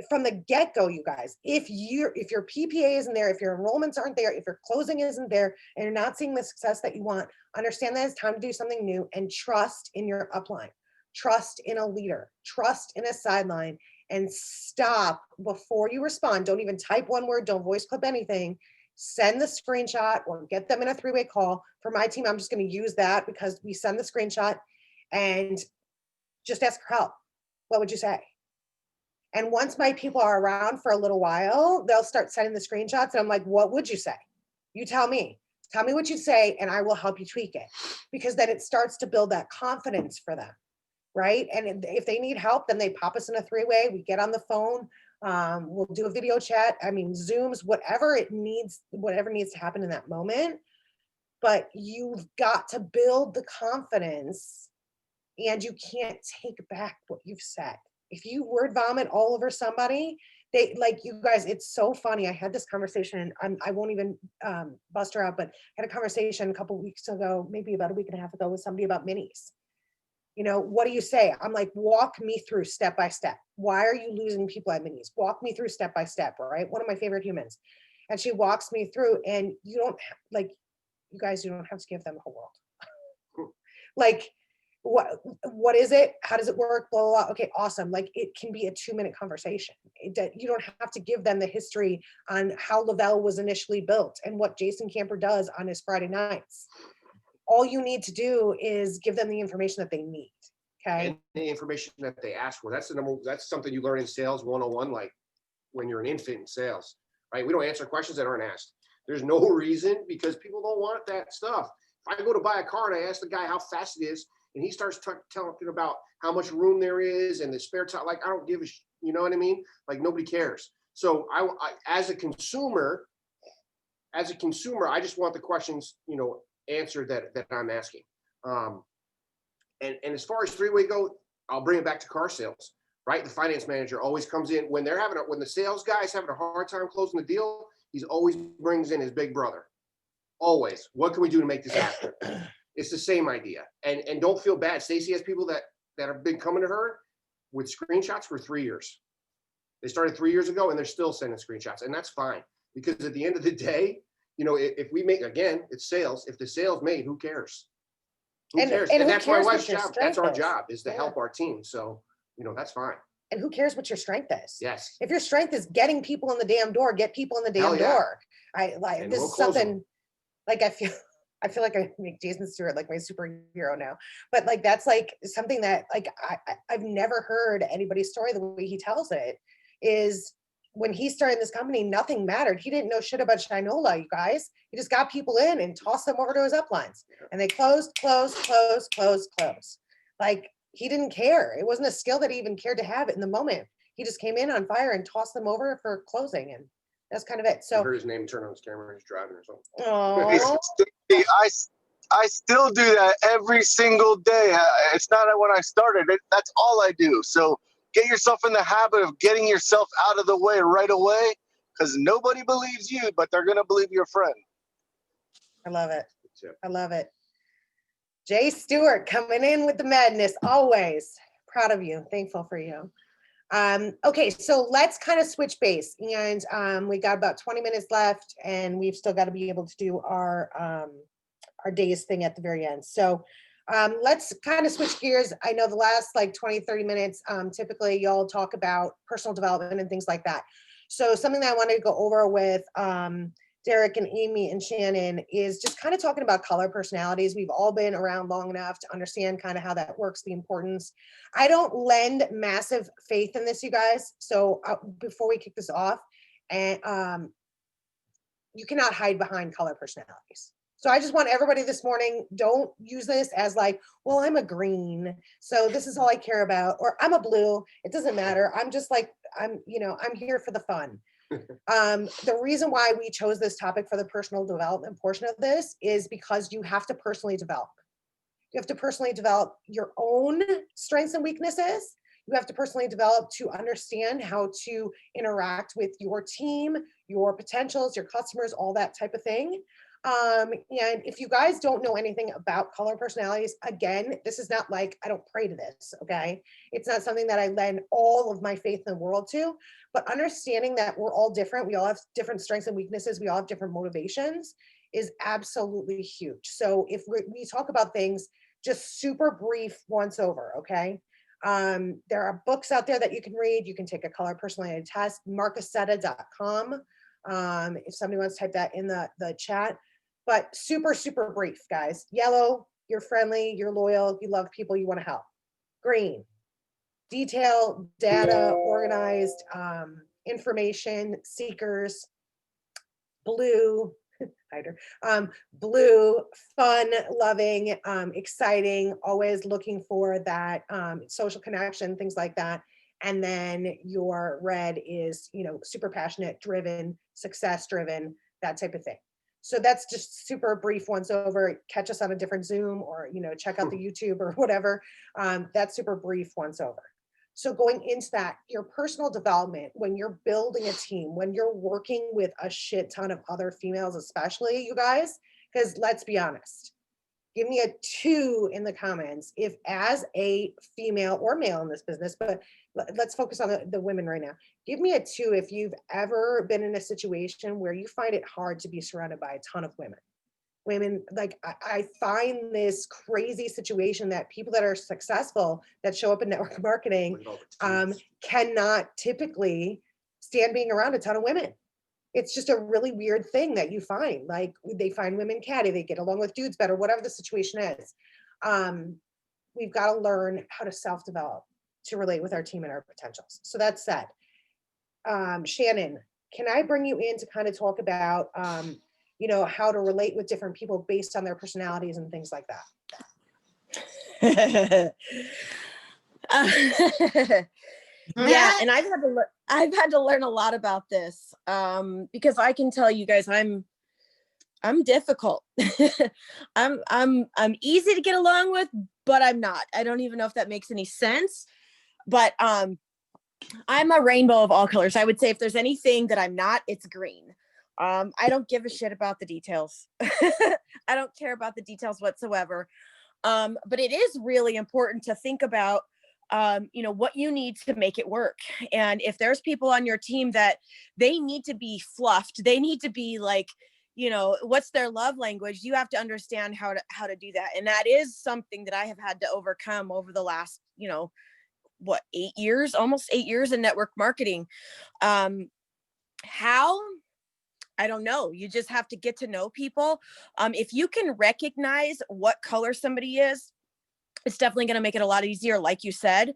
from the get-go, you guys, if your PPA isn't there, if your enrollments aren't there, if your closing isn't there, and you're not seeing the success that you want, understand that it's time to do something new and trust in your upline, trust in a leader, trust in a sideline, and stop before you respond. Don't even type one word, don't voice clip anything. Send the screenshot or get them in a 3-way call. For my team, I'm just going to use that because we send the screenshot and just ask for help. What would you say? And once my people are around for a little while, they'll start sending the screenshots. And I'm like, what would you say? You tell me what you'd say, and I will help you tweak it. Because then it starts to build that confidence for them, right? And if they need help, then they pop us in a 3-way. We get on the phone. We'll do a video chat. I mean, Zooms, whatever needs to happen in that moment. But you've got to build the confidence. And you can't take back what you've said. If you word vomit all over somebody, they like you guys, it's so funny. I had this conversation, I won't even bust her out, but I had a conversation a couple of weeks ago, maybe about a week and a half ago, with somebody about minis. What do you say? I'm like, walk me through step by step. Why are you losing people at minis? Walk me through step by step, right? One of my favorite humans. And she walks me through, and you don't you guys, you don't have to give them the whole world. Like, what is it? How does it work? Blah, blah, blah. Okay, awesome. Like, it can be a 2-minute conversation. You don't have to give them the history on how Lavelle was initially built and what Jason Camper does on his Friday nights. All you need to do is give them the information that they need. Okay. And the information that they ask for. That's something you learn in sales 101, like when you're an infant in sales, right? We don't answer questions that aren't asked. There's no reason, because people don't want that stuff. If I go to buy a car and I ask the guy how fast it is, and he starts talking about how much room there is and the spare tire, like, I don't give a you know what I mean? Like, nobody cares. So I as a consumer, I just want the questions, answered that I'm asking. And as far as 3-way go, I'll bring it back to car sales, right? The finance manager always comes in when when the sales guy's having a hard time closing the deal, he's always brings in his big brother. Always. What can we do to make this happen? It's the same idea. And don't feel bad. Stacee has people that have been coming to her with screenshots for 3 years. They started 3 years ago and they're still sending screenshots, and that's fine. Because at the end of the day, if we make, again, it's sales. If the sale's made, who cares? Who cares? And that's my wife's job. That's our job, is to help our team. So, that's fine. And who cares what your strength is? Yes. If your strength is getting people in the damn door, get people in the damn door. And this is something like I feel like I make Jason Stewart like my superhero now, but like that's like something that like I've never heard anybody's story the way he tells it. Is when he started this company, nothing mattered. He didn't know shit about Shinola, you guys. He just got people in and tossed them over to his uplines, and they closed. Like, he didn't care. It wasn't a skill that he even cared to have in the moment. He just came in on fire and tossed them over for closing, and that's kind of it. I So, heard his name turn on his camera and he's driving or something. oh, Stacey, I still do that every single day. It's not when I started. That's all I do. So get yourself in the habit of getting yourself out of the way right away, because nobody believes you, but they're going to believe your friend. I love it. Tip. I love it. Jay Stewart coming in with the madness, always. Proud of you. Thankful for you. Okay, so let's kind of switch base, and we got about 20 minutes left, and we've still got to be able to do our days thing at the very end. So let's kind of switch gears. I know the last like 20, 30 minutes, typically y'all talk about personal development and things like that. So something that I wanted to go over with Derek and Amy and Shannon is just kind of talking about color personalities. We've all been around long enough to understand kind of how that works, the importance. I don't lend massive faith in this, you guys. So before we kick this off, and you cannot hide behind color personalities. So I just want everybody this morning, don't use this as like, well, I'm a green, so this is all I care about, or I'm a blue, it doesn't matter. I'm just like, I'm here for the fun. The reason why we chose this topic for the personal development portion of this is because you have to personally develop. You have to personally develop your own strengths and weaknesses. You have to personally develop to understand how to interact with your team, your potentials, your customers, all that type of thing. And if you guys don't know anything about color personalities, again, this is not like, I don't pray to this, okay? It's not something that I lend all of my faith in the world to, but understanding that we're all different, we all have different strengths and weaknesses, we all have different motivations is absolutely huge. So if we talk about things, just super brief once over, okay? There are books out there that you can read. You can take a color personality test, marcusetta.com. If somebody wants to type that in the chat, but super, super brief, guys. Yellow, you're friendly, you're loyal, you love people, you want to help. Green, detail, data, organized, information, seekers. Blue, hider, blue, fun, loving, exciting, always looking for that social connection, things like that. And then your red is, super passionate, driven, success driven, that type of thing. So that's just super brief once over. Catch us on a different Zoom, or, check out the YouTube or whatever. That's super brief once over. So going into that, your personal development, when you're building a team, when you're working with a shit ton of other females, especially you guys, because let's be honest, give me a 2 in the comments if, as a female or male in this business, but let's focus on the women right now. Give me a 2 if you've ever been in a situation where you find it hard to be surrounded by a ton of women. Like I find this crazy situation that people that are successful that show up in network marketing cannot typically stand being around a ton of women. It's just a really weird thing that you find. Like they find women catty, they get along with dudes better, whatever the situation is. We've got to learn how to self-develop to relate with our team and our potentials. So that said, Shannon, can I bring you in to kind of talk about how to relate with different people based on their personalities and things like that? Yeah, and I've had to learn a lot about this because I can tell you guys I'm difficult. I'm easy to get along with, but I'm not. I don't even know if that makes any sense. But I'm a rainbow of all colors. I would say if there's anything that I'm not, it's green. I don't give a shit about the details. I don't care about the details whatsoever. But it is really important to think about, what you need to make it work. And if there's people on your team that they need to be fluffed, they need to be like, what's their love language? You have to understand how to do that. And that is something that I have had to overcome over the last, 8 years, almost 8 years in network marketing. How? I don't know. You just have to get to know people. If you can recognize what color somebody is, it's definitely going to make it a lot easier, like you said.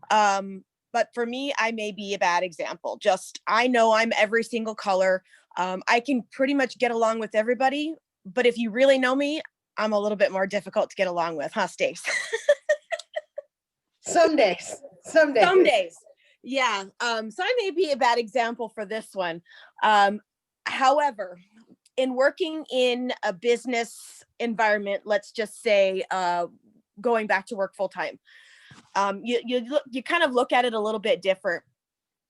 But for me, I may be a bad example. I know I'm every single color. I can pretty much get along with everybody. But if you really know me, I'm a little bit more difficult to get along with, huh, Stacee? Some days, some days. Some days. Yeah. So I may be a bad example for this one. However, in working in a business environment, let's just say, going back to work full time, you kind of look at it a little bit different.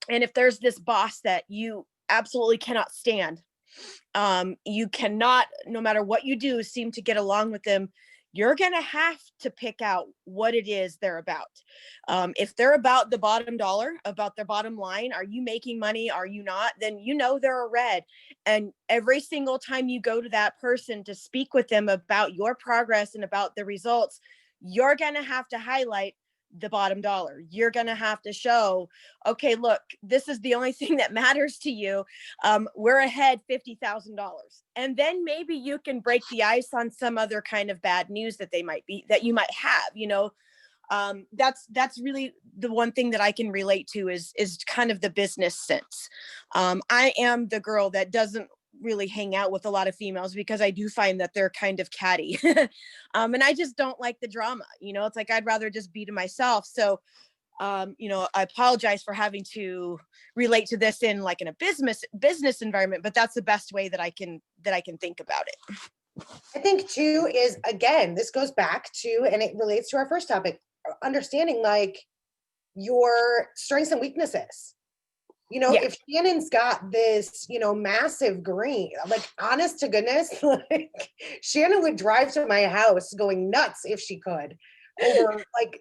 And if there's this boss that you absolutely cannot stand, you cannot, no matter what you do, seem to get along with them, you're going to have to pick out what it is they're about. If they're about the bottom dollar, about their bottom line, are you making money? Are you not? Then you know they're a red. And every single time you go to that person to speak with them about your progress and about the results, you're going to have to highlight the bottom dollar. You're going to have to show, okay, look, this is the only thing that matters to you. We're ahead $50,000. And then maybe you can break the ice on some other kind of bad news that you might have, that's really the one thing that I can relate to is kind of the business sense. I am the girl that doesn't really hang out with a lot of females because I do find that they're kind of catty. And I just don't like the drama, it's like, I'd rather just be to myself. So, I apologize for having to relate to this in like in a business environment, but that's the best way that I can think about it. I think too is, again, this goes back to, and it relates to our first topic, understanding like your strengths and weaknesses. If Shannon's got this, massive green, like honest to goodness, like Shannon would drive to my house going nuts if she could over like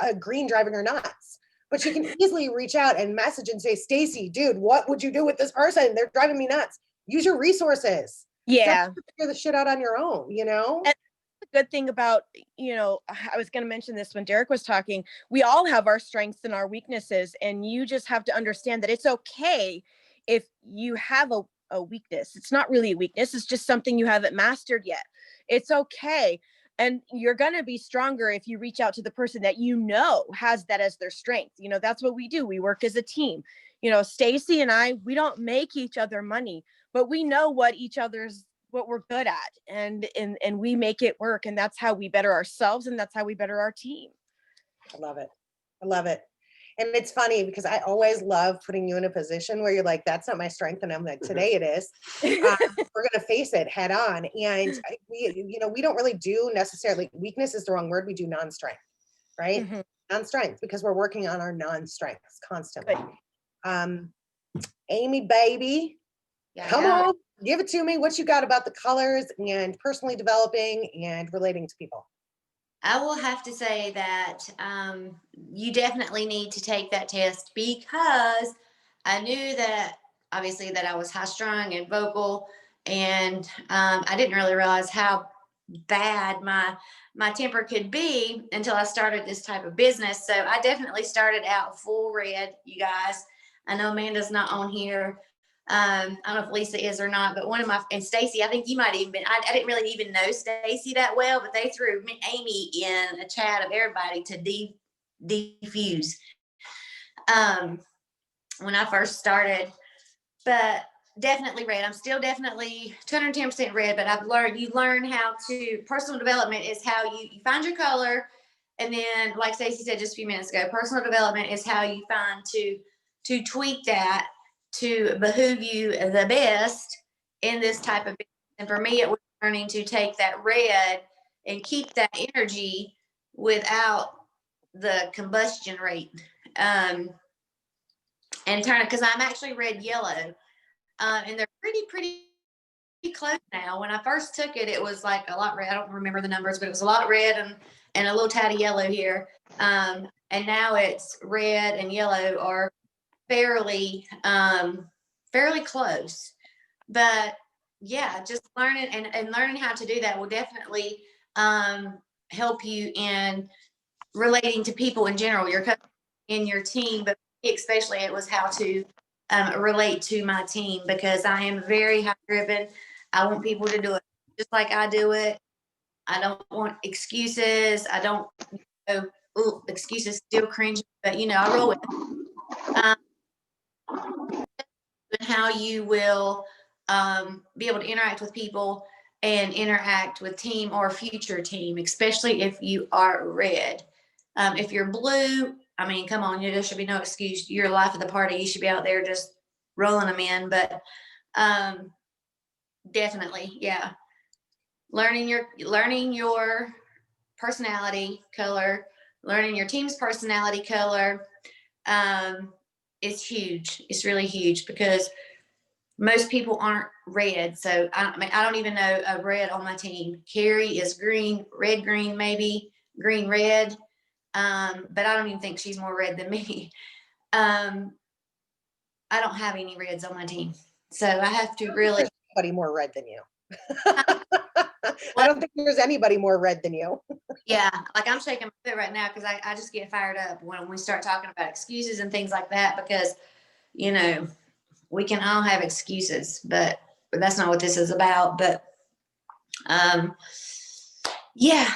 a green driving her nuts. But she can easily reach out and message and say, Stacey, dude, what would you do with this person? They're driving me nuts. Use your resources. Yeah. Figure the shit out on your own, And the good thing about, I was going to mention this when Derek was talking, we all have our strengths and our weaknesses, and you just have to understand that it's okay if you have a weakness. It's not really a weakness. It's just something you haven't mastered yet. It's okay. And you're going to be stronger if you reach out to the person that has that as their strength. That's what we do. We work as a team. Stacey and I, we don't make each other money, but we know what we're good at, and we make it work. And that's how we better ourselves. And that's how we better our team. I love it. I love it. And it's funny because I always love putting you in a position where you're like, that's not my strength. And I'm like, today it is. We're going to face it head on. And we don't really do necessarily, weakness is the wrong word. We do non-strength, right? Mm-hmm. Non-strength, because we're working on our non-strengths constantly. Amy, baby, come on, give it to me. What you got about the colors and personally developing and relating to people? I will have to say that you definitely need to take that test, because I knew that obviously that I was high strung and vocal, and I didn't really realize how bad my temper could be until I started this type of business. So I definitely started out full red, you guys. I know Amanda's not on here. I don't know if Lisa is or not, but and Stacey, I think you might even been, I didn't really even know Stacey that well, but they threw Amy in a chat of everybody to defuse when I first started. But definitely red. I'm still definitely 210% red, but you learn how to, personal development is how you find your color. And then, like Stacey said just a few minutes ago, personal development is how you find to tweak that to behoove you the best in this type of business. And for me, it was learning to take that red and keep that energy without the combustion rate. And turn it, because I'm actually red yellow. And they're pretty close now. When I first took it, it was like a lot red. I don't remember the numbers, but it was a lot red and a little tatty yellow here. And now it's red and yellow are fairly close. But yeah, just learning and learning how to do that will definitely help you in relating to people in general, in your team, but especially it was how to relate to my team, because I am very high driven. I want people to do it just like I do it. I don't want excuses. I don't excuses still cringe, but I roll with it. And how you will be able to interact with people and interact with team or future team, especially if you are red. If you're blue, I mean, come on, there should be no excuse. You're the life of the party. You should be out there just rolling them in. But definitely, yeah. Learning your personality color, learning your team's personality color is huge. It's really huge because most people aren't red. So I mean, I don't even know a red on my team. Carrie is green, maybe green, red. But I don't even think she's more red than me. I don't have any reds on my team. So I have to really. There's nobody more red than you. I don't think there's anybody more red than you. Yeah, like I'm shaking my foot right now because I just get fired up when we start talking about excuses and things like that because, you know, we can all have excuses, but that's not what this is about. But yeah,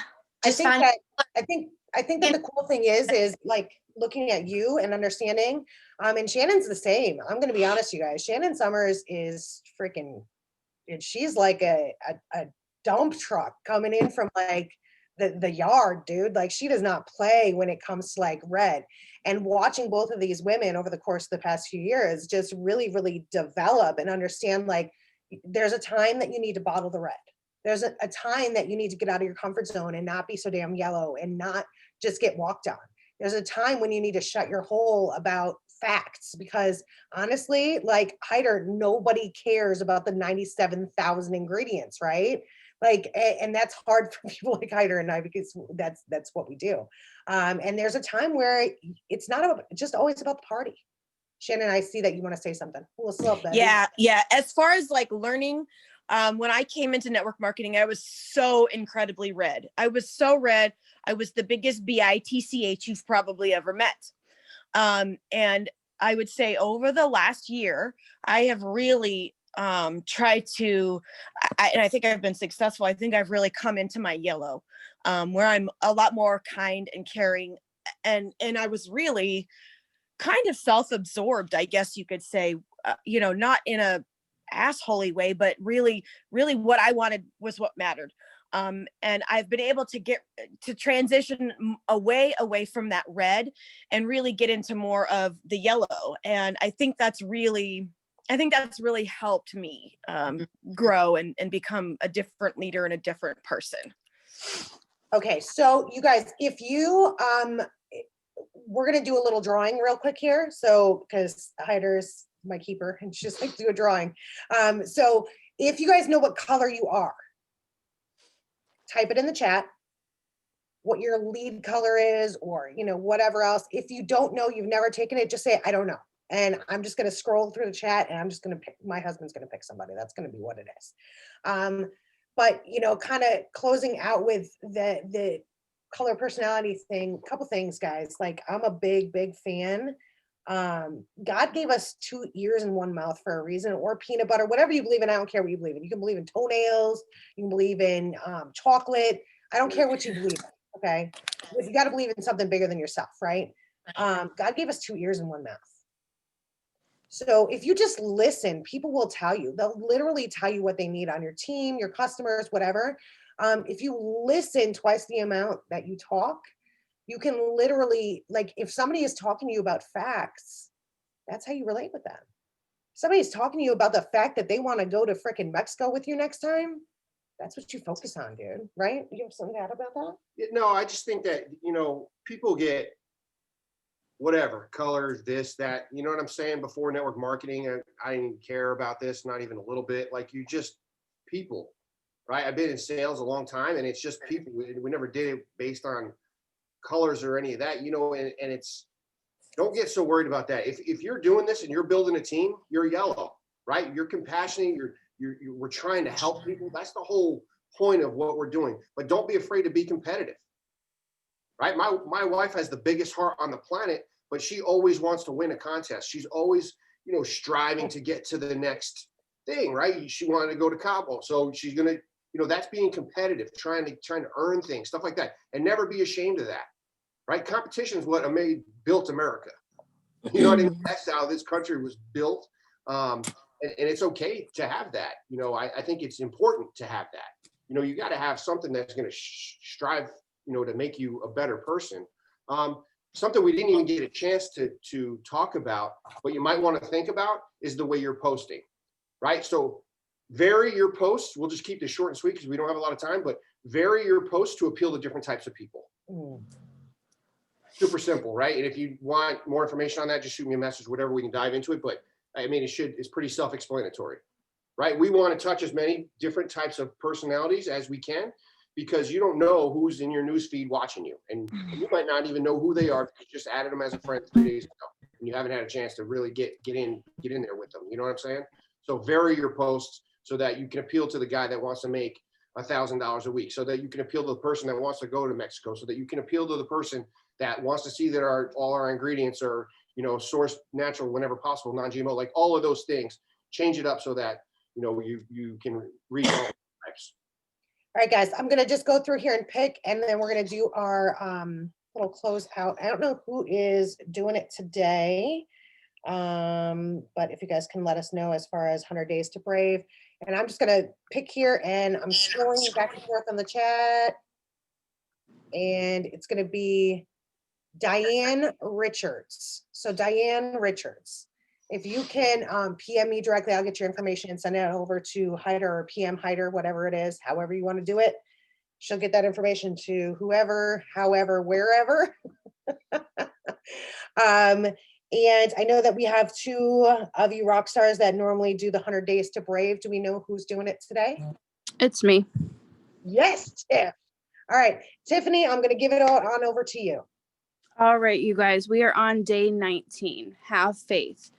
I think that the cool thing is like looking at you and understanding. And Shannon's the same. I'm gonna be honest, you guys. Shannon Summers is freaking, and she's like a dump truck coming in from like the yard, dude. Like she does not play when it comes to like red. And watching both of these women over the course of the past few years just really, really develop and understand like there's a time that you need to bottle the red. There's a time that you need to get out of your comfort zone and not be so damn yellow and not just get walked on. There's a time when you need to shut your hole about facts because honestly, like Hyder, nobody cares about the 97,000 ingredients, right? Like, and that's hard for people like Hyder and I because that's what we do. And there's a time where it's not about, just always about the party. Shannon, I see that you want to say something. What's up, baby? Yeah. As far as like learning, when I came into network marketing, I was so incredibly red. I was so red. I was the biggest bitch you've probably ever met. And I would say over the last year, I have really tried to, and I think I've been successful. I think I've really come into my yellow, where I'm a lot more kind and caring. And I was really kind of self-absorbed, I guess you could say, not in a assholey way, but really what I wanted was what mattered. And I've been able to get to transition away from that red and really get into more of the yellow. And I think that's really helped me grow and become a different leader and a different person. Okay, so you guys, if you we're gonna do a little drawing real quick here. So because Hyder's my keeper and she's like do a drawing. So if you guys know what color you are, type it in the chat, what your lead color is, or whatever else. If you don't know, you've never taken it, just say I don't know. And I'm just gonna scroll through the chat and I'm just gonna pick, my husband's gonna pick somebody. That's gonna be what it is. But kind of closing out with the color personality thing, a couple things, guys. Like I'm a big fan. God gave us 2 ears and 1 mouth for a reason, or peanut butter, whatever you believe in. I don't care what you believe in. You can believe in toenails, you can believe in chocolate. I don't care what you believe in, okay? But you got to believe in something bigger than yourself, right? God gave us 2 ears and 1 mouth. So if you just listen, people will tell you. They'll literally tell you what they need on your team, your customers, whatever. If you listen twice the amount that you talk, you can literally, like, if somebody is talking to you about facts, that's how you relate with them. Somebody's talking to you about the fact that they want to go to frickin' Mexico with you next time. That's what you focus on, dude. Right? You have something to add about that? No, I just think that, people get whatever, colors, this, that, you know what I'm saying? Before network marketing, I didn't care about this, not even a little bit. Like you just people, right? I've been in sales a long time and it's just people. We never did it based on colors or any of that, and it's, don't get so worried about that. If you're doing this and you're building a team, you're yellow, right? You're compassionate. We're trying to help people. That's the whole point of what we're doing. But don't be afraid to be competitive, right? My wife has the biggest heart on the planet, but she always wants to win a contest. She's always, striving to get to the next thing, right? She wanted to go to Cabo, so she's gonna, that's being competitive, trying to earn things, stuff like that, and never be ashamed of that, right? Competition is what built America. You know what I mean? That's how this country was built, and it's okay to have that. I think it's important to have that. You got to have something that's going to strive, to make you a better person. Something we didn't even get a chance to talk about, but you might want to think about is the way you're posting, right? So vary your posts. We'll just keep this short and sweet because we don't have a lot of time, but vary your posts to appeal to different types of people. Super simple, right? And if you want more information on that, just shoot me a message, whatever, we can dive into it. But I mean, it's pretty self-explanatory, right? We want to touch as many different types of personalities as we can, because you don't know who's in your newsfeed watching you. And you might not even know who they are because you just added them as a friend 3 days ago and you haven't had a chance to really get in there with them. You know what I'm saying? So vary your posts so that you can appeal to the guy that wants to make $1,000 a week, so that you can appeal to the person that wants to go to Mexico, so that you can appeal to the person that wants to see that all our ingredients are, sourced natural whenever possible, non-GMO, like all of those things. Change it up so that, you can reach all types. All right, guys, I'm gonna just go through here and pick, and then we're gonna do our little close out. I don't know who is doing it today, but if you guys can let us know as far as 100 Days to Brave. And I'm just gonna pick here, and I'm scrolling back and forth on the chat, and it's gonna be Diane Richards. So Diane Richards, if you can PM me directly, I'll get your information and send it over to Hyder or PM Hyder, whatever it is, however you want to do it. She'll get that information to whoever, however, wherever. And I know that we have 2 of you rock stars that normally do the 100 Days to Brave. Do we know who's doing it today? It's me. Yes, Tiff. All right, Tiffany, I'm going to give it on over to you. All right, you guys, we are on day 19. Have faith.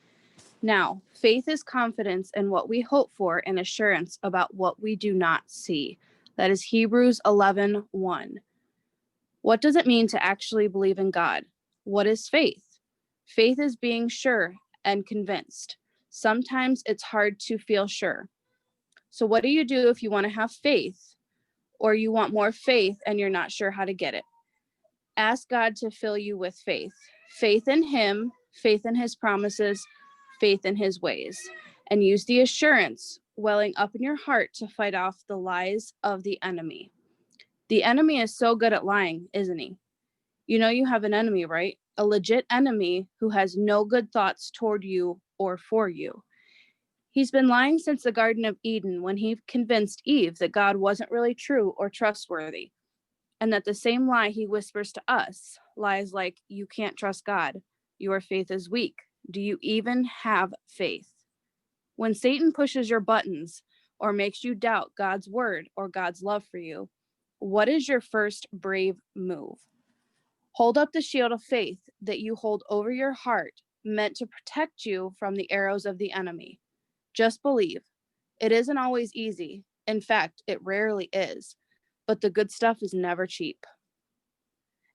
Now, faith is confidence in what we hope for and assurance about what we do not see. That is Hebrews 11:1. What does it mean to actually believe in God? What is faith? Faith is being sure and convinced. Sometimes it's hard to feel sure. So what do you do if you want to have faith, or you want more faith and you're not sure how to get it? Ask God to fill you with faith. Faith in Him, faith in His promises, faith in His ways. And use the assurance welling up in your heart to fight off the lies of the enemy. The enemy is so good at lying, isn't he? You know you have an enemy, right? A legit enemy who has no good thoughts toward you or for you. He's been lying since the Garden of Eden, when he convinced Eve that God wasn't really true or trustworthy. And that the same lie he whispers to us, lies like, you can't trust God, your faith is weak, do you even have faith? When Satan pushes your buttons or makes you doubt God's word or God's love for you, what is your first brave move? Hold up the shield of faith that you hold over your heart, meant to protect you from the arrows of the enemy. Just believe. It isn't always easy. In fact, it rarely is. But the good stuff is never cheap.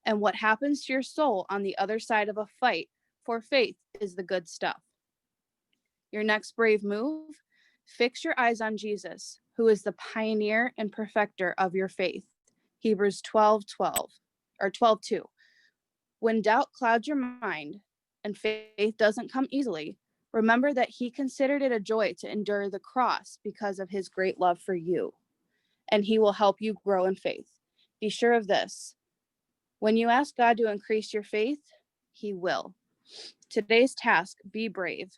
And what happens to your soul on the other side of a fight for faith is the good stuff. Your next brave move, fix your eyes on Jesus, who is the pioneer and perfecter of your faith. Hebrews 12:12 or 12:2. When doubt clouds your mind and faith doesn't come easily, remember that he considered it a joy to endure the cross because of his great love for you. And he will help you grow in faith. Be sure of this. When you ask God to increase your faith, he will. Today's task, be brave.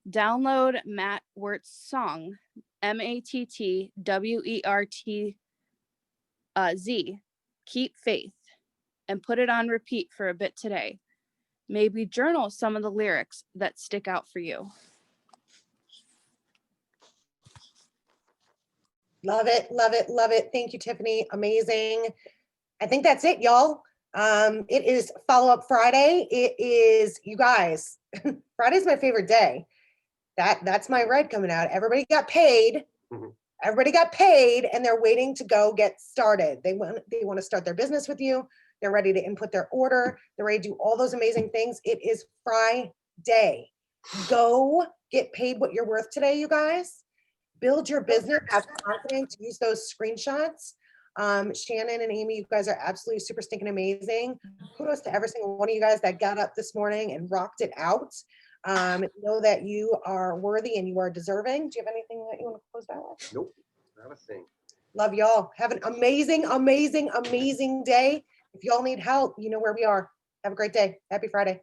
Download Matt Wert's song, MattWertz, Keep Faith, and put it on repeat for a bit today. Maybe journal some of the lyrics that stick out for you. Love it, love it, love it. Thank you, Tiffany. Amazing. I think that's it, y'all. It is follow-up Friday. It is, you guys, Friday's my favorite day. That's my red coming out. Everybody got paid. Everybody got paid, and they're waiting to go get started. They want to start their business with you. They're ready to input their order. They're ready to do all those amazing things. It is Friday. Go get paid what you're worth today, you guys. Build your business. Have confidence. Use those screenshots. Shannon and Amy, you guys are absolutely super stinking amazing. Kudos to every single one of you guys that got up this morning and rocked it out. Know that you are worthy and you are deserving. Do you have anything that you want to close out with? Nope, not a thing. Love y'all. Have an amazing, amazing, amazing day. If y'all need help, you know where we are. Have a great day. Happy Friday.